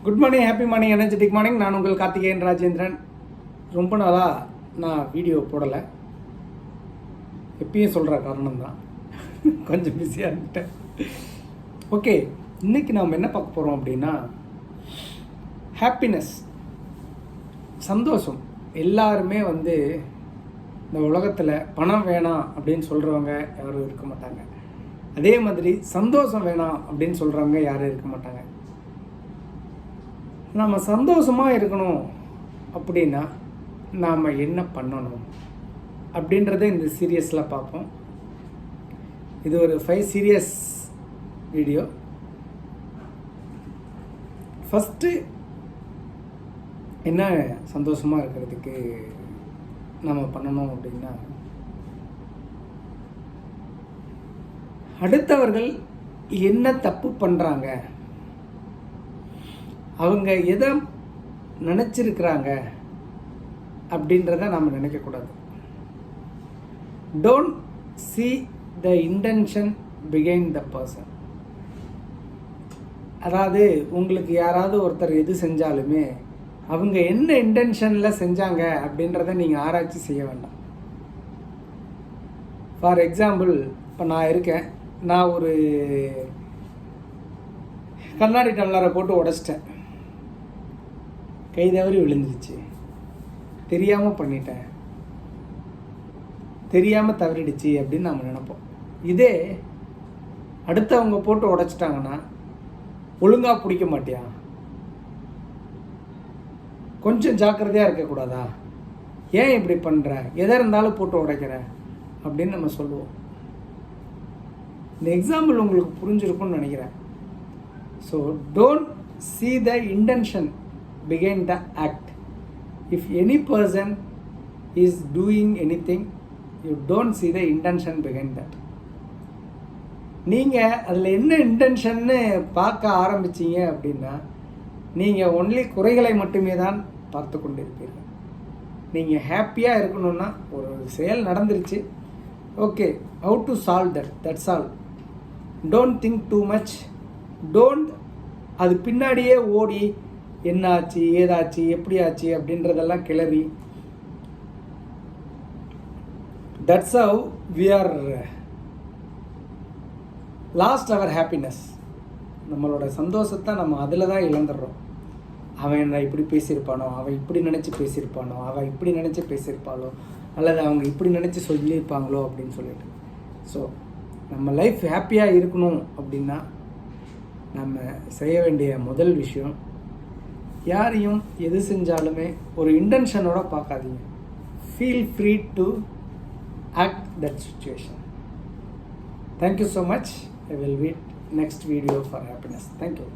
Good morning, happy morning, energetic morning. நான் உங்கள் கார்த்திகேயன் ராஜேந்திரன். ரொம்ப நாளாக நான் வீடியோ போடலை. எப்பயும் சொல்கிற காரணம் தான், கொஞ்சம் பிஸியாக இருந்துட்டேன். ஓகே, இன்றைக்கி நாம் என்ன பார்க்க போகிறோம் அப்படின்னா, ஹாப்பினஸ், சந்தோஷம். எல்லாருமே இந்த உலகத்தில் பணம் வேணாம் அப்படின்னு சொல்கிறவங்க யாரும் இருக்க மாட்டாங்க. அதே மாதிரி சந்தோஷம் வேணாம் அப்படின்னு சொல்கிறவங்க யாரும் இருக்க மாட்டாங்க. நம்ம சந்தோஷமாக இருக்கணும் அப்படின்னா நாம் என்ன பண்ணணும் அப்படின்றத இந்த சீரியஸில் பார்ப்போம். இது ஒரு 5 சீரியஸ் வீடியோ. ஃபஸ்ட்டு என்ன சந்தோஷமாக இருக்கிறதுக்கு நம்ம பண்ணணும் அப்படின்னா, அடுத்தவர்கள் என்ன தப்பு பண்ணுறாங்க, அவங்க எதை நினச்சிருக்கிறாங்க அப்படின்றத நாம் நினைக்கக்கூடாது. Don't see the intention behind the person. அதாவது உங்களுக்கு யாராவது ஒருத்தர் எது செஞ்சாலுமே அவங்க என்ன இன்டென்ஷனில் செஞ்சாங்க அப்படின்றத நீங்கள் ஆராய்ச்சி செய்ய வேண்டாம். ஃபார் எக்ஸாம்பிள், இப்போ நான் இருக்கேன், நான் ஒரு கண்ணாடி டம்ளரை போட்டு உடைச்சிட்டேன், கை தவறி விழுந்துருச்சு, தெரியாமல் பண்ணிட்டேன், தெரியாமல் தவறிடுச்சு அப்படின்னு நம்ம நினைப்போம். இதே அடுத்தவங்க போட்டு உடைச்சிட்டாங்கன்னா, ஒழுங்காக பிடிக்க மாட்டியா, கொஞ்சம் ஜாக்கிரதையாக இருக்கக்கூடாதா, ஏன் இப்படி பண்ணுற, எதை இருந்தாலும் போட்டு உடைக்கிற அப்படின்னு நம்ம சொல்லுவோம். இந்த எக்ஸாம்பிள் உங்களுக்கு புரிஞ்சிருக்கும்னு நினைக்கிறேன். So don't see the intention behind the act. If any person is doing anything, you don't see the intention behind that. நீங்கள் அதில் என்ன இன்டென்ஷன்னு பார்க்க ஆரம்பிச்சிங்க அப்படின்னா, நீங்கள் ஒன்லி குறைகளை மட்டுமே தான் பார்த்து கொண்டு இருப்பீர்கள். நீங்கள் ஹாப்பியாக இருக்கணும்னா, ஒரு செயல் நடந்துருச்சு, okay, how to solve that, that's all. Don't think too much. Don't அது பின்னாடியே ஓடி என்ன ஆச்சு, ஏதாச்சு, எப்படி ஆச்சு அப்படின்றதெல்லாம் கிளறி, that's how we are lost our happiness. நம்மளோட சந்தோஷத்தை நம்ம அதில் தான் இழந்துடுறோம். அவன் என்ன இப்படி பேசியிருப்பானோ, அவன் இப்படி நினச்சி பேசியிருப்பானோ, அவன் இப்படி நினச்சி பேசியிருப்பாளோ, அல்லது அவங்க இப்படி நினச்சி சொல்லியிருப்பாங்களோ அப்படின்னு சொல்லிட்டு. ஸோ நம்ம லைஃப் ஹாப்பியாக இருக்கணும் அப்படின்னா நம்ம செய்ய வேண்டிய முதல் விஷயம், யாரையும் எது செஞ்சாலுமே ஒரு இன்டென்ஷனோட பார்க்காதீங்க. Feel free to act that situation. Thank you so much. I will wait next video for happiness. Thank you.